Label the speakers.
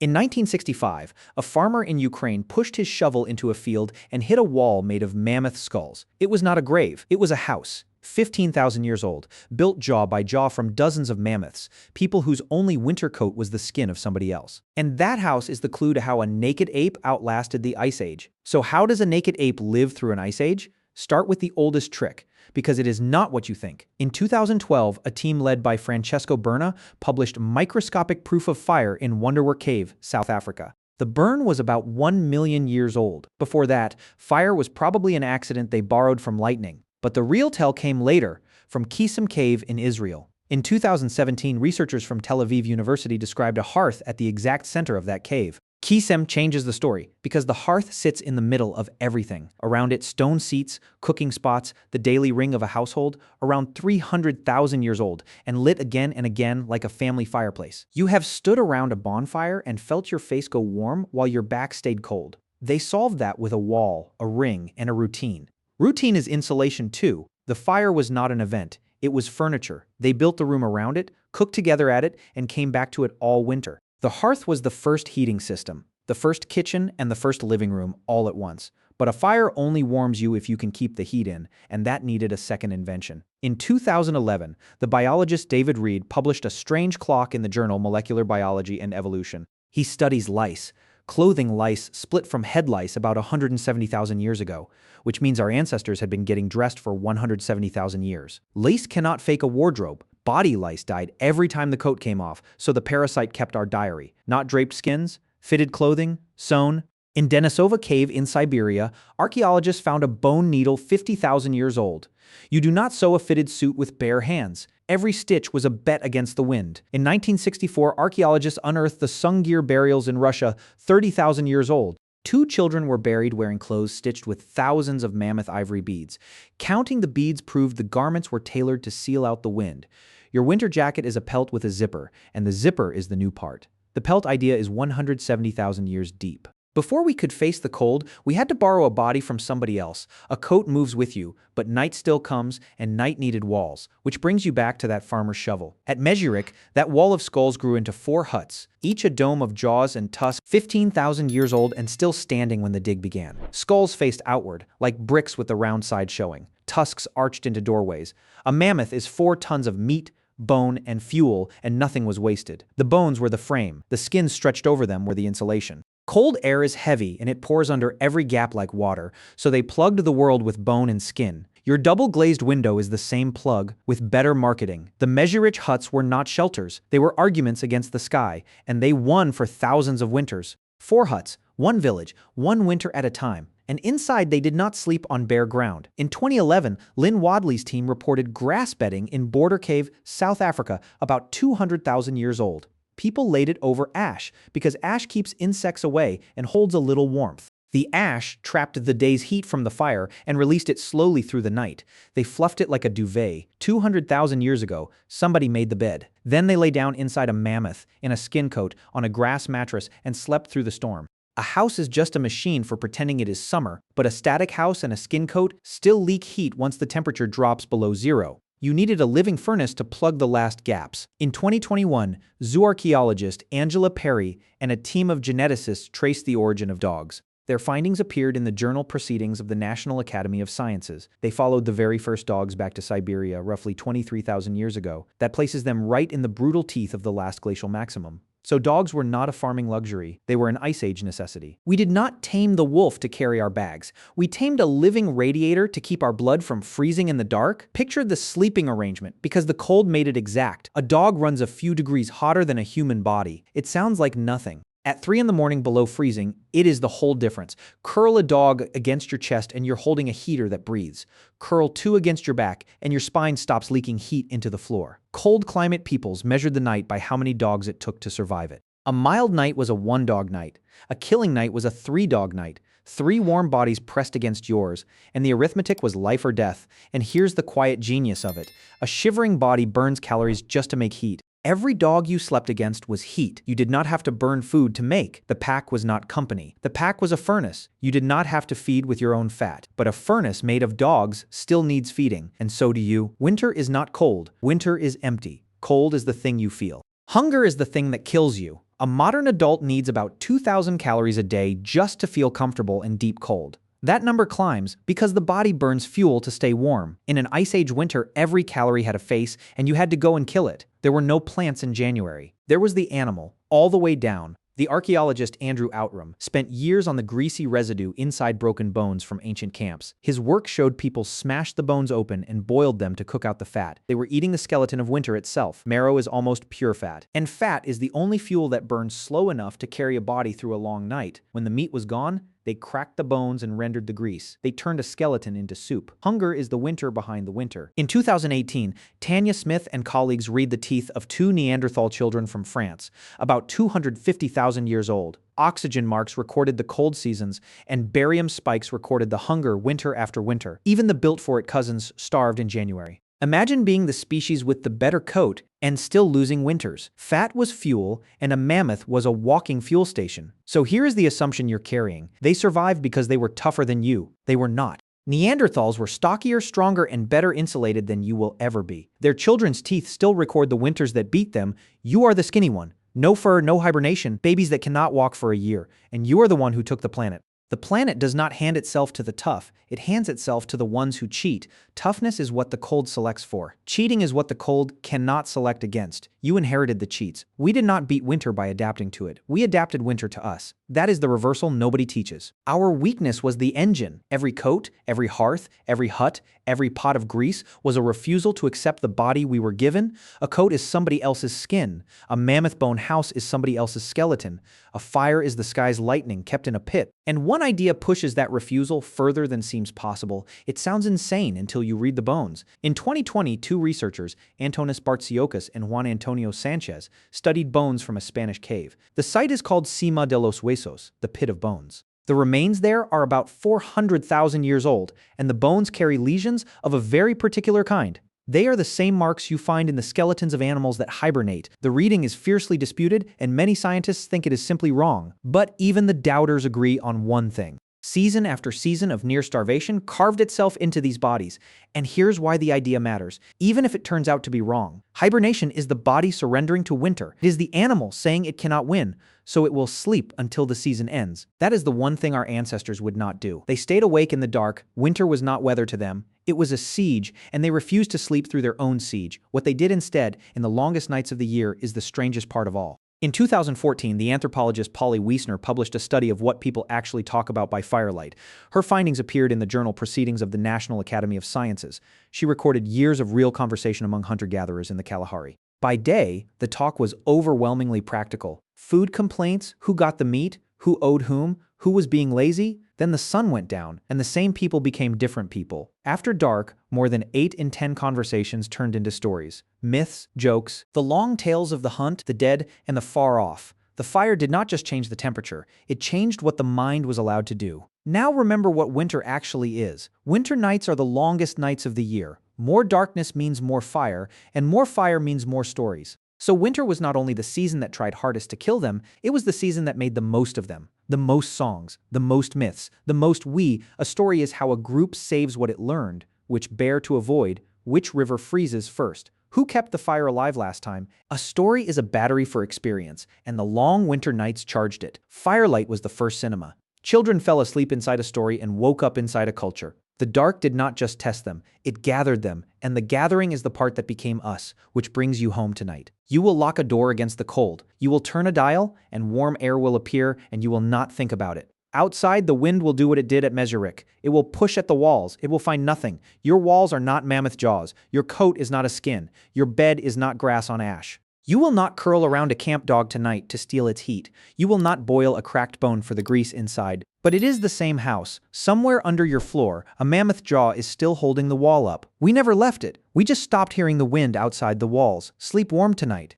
Speaker 1: In 1965, a farmer in Ukraine pushed his shovel into a field and hit a wall made of mammoth skulls. It was not a grave, it was a house. 15,000 years old, built jaw by jaw from dozens of mammoths, people whose only winter coat was the skin of somebody else. And that house is the clue to how a naked ape outlasted the Ice Age. So how does a naked ape live through an Ice Age? Start with the oldest trick, because it is not what you think. In 2012, a team led by Francesco Berna published microscopic proof of fire in Wonderwerk Cave, South Africa. The burn was about 1 million years old. Before that, fire was probably an accident they borrowed from lightning. But the real tell came later, from Qesem Cave in Israel. In 2017, researchers from Tel Aviv University described a hearth at the exact center of that cave. Qesem changes the story because the hearth sits in the middle of everything. Around it, stone seats, cooking spots, the daily ring of a household, around 300,000 years old, and lit again and again like a family fireplace. You have stood around a bonfire and felt your face go warm while your back stayed cold. They solved that with a wall, a ring, and a routine. Routine is insulation too. The fire was not an event, it was furniture. They built the room around it, cooked together at it, and came back to it all winter. The hearth was the first heating system, the first kitchen and the first living room all at once. But a fire only warms you if you can keep the heat in, and that needed a second invention. In 2011, the biologist David Reed published a strange clock in the journal Molecular Biology and Evolution. He studies lice, clothing lice split from head lice about 170,000 years ago, which means our ancestors had been getting dressed for 170,000 years. Lice cannot fake a wardrobe. Body lice died every time the coat came off, so the parasite kept our diary. Not draped skins, fitted clothing, sewn. In Denisova Cave in Siberia, archaeologists found a bone needle 50,000 years old. You do not sew a fitted suit with bare hands. Every stitch was a bet against the wind. In 1964, archaeologists unearthed the Sungir burials in Russia, 30,000 years old. 2 children were buried wearing clothes stitched with thousands of mammoth ivory beads. Counting the beads proved the garments were tailored to seal out the wind. Your winter jacket is a pelt with a zipper, and the zipper is the new part. The pelt idea is 170,000 years deep. Before we could face the cold, we had to borrow a body from somebody else. A coat moves with you, but night still comes, and night needed walls, which brings you back to that farmer's shovel. At Mezhyrich, that wall of skulls grew into 4 huts, each a dome of jaws and tusks, 15,000 years old and still standing when the dig began. Skulls faced outward, like bricks with the round side showing. Tusks arched into doorways. A mammoth is 4 tons of meat, bone, and fuel, and nothing was wasted. The bones were the frame. The skins stretched over them were the insulation. Cold air is heavy and it pours under every gap like water, so they plugged the world with bone and skin. Your double-glazed window is the same plug, with better marketing. The Mezhyrich huts were not shelters, they were arguments against the sky, and they won for thousands of winters. 4 huts, 1 village, 1 winter at a time. And inside they did not sleep on bare ground. In 2011, Lynn Wadley's team reported grass bedding in Border Cave, South Africa, about 200,000 years old. People laid it over ash, because ash keeps insects away and holds a little warmth. The ash trapped the day's heat from the fire and released it slowly through the night. They fluffed it like a duvet. 200,000 years ago, somebody made the bed. Then they lay down inside a mammoth, in a skin coat, on a grass mattress, and slept through the storm. A house is just a machine for pretending it is summer, but a static house and a skin coat still leak heat once the temperature drops below 0. You needed a living furnace to plug the last gaps. In 2021, zooarchaeologist Angela Perry and a team of geneticists traced the origin of dogs. Their findings appeared in the journal Proceedings of the National Academy of Sciences. They followed the very first dogs back to Siberia roughly 23,000 years ago. That places them right in the brutal teeth of the last glacial maximum. So dogs were not a farming luxury, they were an Ice Age necessity. We did not tame the wolf to carry our bags. We tamed a living radiator to keep our blood from freezing in the dark. Picture the sleeping arrangement, because the cold made it exact. A dog runs a few degrees hotter than a human body. It sounds like nothing. At 3 in the morning below freezing, it is the whole difference. Curl a dog against your chest and you're holding a heater that breathes. Curl 2 against your back and your spine stops leaking heat into the floor. Cold climate peoples measured the night by how many dogs it took to survive it. A mild night was a 1-dog night. A killing night was a 3-dog night. 3 warm bodies pressed against yours, and the arithmetic was life or death. And here's the quiet genius of it. A shivering body burns calories just to make heat. Every dog you slept against was heat. You did not have to burn food to make. The pack was not company. The pack was a furnace. You did not have to feed with your own fat. But a furnace made of dogs still needs feeding, and so do you. Winter is not cold. Winter is empty. Cold is the thing you feel. Hunger is the thing that kills you. A modern adult needs about 2,000 calories a day just to feel comfortable in deep cold. That number climbs because the body burns fuel to stay warm. In an Ice Age winter, every calorie had a face, and you had to go and kill it. There were no plants in January. There was the animal, all the way down. The archaeologist Andrew Outram spent years on the greasy residue inside broken bones from ancient camps. His work showed people smashed the bones open and boiled them to cook out the fat. They were eating the skeleton of winter itself. Marrow is almost pure fat. And fat is the only fuel that burns slow enough to carry a body through a long night. When the meat was gone, they cracked the bones and rendered the grease. They turned a skeleton into soup. Hunger is the winter behind the winter. In 2018, Tanya Smith and colleagues read the teeth of two Neanderthal children from France, about 250,000 years old. Oxygen marks recorded the cold seasons, and barium spikes recorded the hunger winter after winter. Even the built-for-it cousins starved in January. Imagine being the species with the better coat and still losing winters. Fat was fuel, and a mammoth was a walking fuel station. So here is the assumption you're carrying. They survived because they were tougher than you. They were not. Neanderthals were stockier, stronger, and better insulated than you will ever be. Their children's teeth still record the winters that beat them. You are the skinny one. No fur, no hibernation, babies that cannot walk for a year. And you are the one who took the planet. The planet does not hand itself to the tough, it hands itself to the ones who cheat. Toughness is what the cold selects for. Cheating is what the cold cannot select against. You inherited the cheats. We did not beat winter by adapting to it. We adapted winter to us. That is the reversal nobody teaches. Our weakness was the engine. Every coat, every hearth, every hut, every pot of grease was a refusal to accept the body we were given. A coat is somebody else's skin. A mammoth-bone house is somebody else's skeleton. A fire is the sky's lightning kept in a pit. And one idea pushes that refusal further than seems possible. It sounds insane until you read the bones. In 2020, two researchers, Antonis Bartsiokas and Juan Antonio Sanchez, studied bones from a Spanish cave. The site is called Cima de los Huesos, the pit of bones. The remains there are about 400,000 years old, and the bones carry lesions of a very particular kind. They are the same marks you find in the skeletons of animals that hibernate. The reading is fiercely disputed, and many scientists think it is simply wrong. But even the doubters agree on one thing. Season after season of near starvation carved itself into these bodies. And here's why the idea matters, even if it turns out to be wrong. Hibernation is the body surrendering to winter. It is the animal saying it cannot win, so it will sleep until the season ends. That is the one thing our ancestors would not do. They stayed awake in the dark. Winter was not weather to them. It was a siege, and they refused to sleep through their own siege. What they did instead, in the longest nights of the year, is the strangest part of all. In 2014, the anthropologist Polly Wiesner published a study of what people actually talk about by firelight. Her findings appeared in the journal Proceedings of the National Academy of Sciences. She recorded years of real conversation among hunter-gatherers in the Kalahari. By day, the talk was overwhelmingly practical. Food complaints, who got the meat, who owed whom, who was being lazy. Then the sun went down, and the same people became different people. After dark, more than 8 in 10 conversations turned into stories, myths, jokes, the long tales of the hunt, the dead, and the far off. The fire did not just change the temperature, it changed what the mind was allowed to do. Now remember what winter actually is. Winter nights are the longest nights of the year. More darkness means more fire, and more fire means more stories. So winter was not only the season that tried hardest to kill them, it was the season that made the most of them. The most songs, the most myths, the most we. A story is how a group saves what it learned, which bear to avoid, which river freezes first. Who kept the fire alive last time? A story is a battery for experience, and the long winter nights charged it. Firelight was the first cinema. Children fell asleep inside a story and woke up inside a culture. The dark did not just test them, it gathered them, and the gathering is the part that became us, which brings you home tonight. You will lock a door against the cold. You will turn a dial, and warm air will appear, and you will not think about it. Outside, the wind will do what it did at Mezhyrich. It will push at the walls. It will find nothing. Your walls are not mammoth jaws. Your coat is not a skin. Your bed is not grass on ash. You will not curl around a camp dog tonight to steal its heat. You will not boil a cracked bone for the grease inside. But it is the same house. Somewhere under your floor, a mammoth jaw is still holding the wall up. We never left it. We just stopped hearing the wind outside the walls. Sleep warm tonight.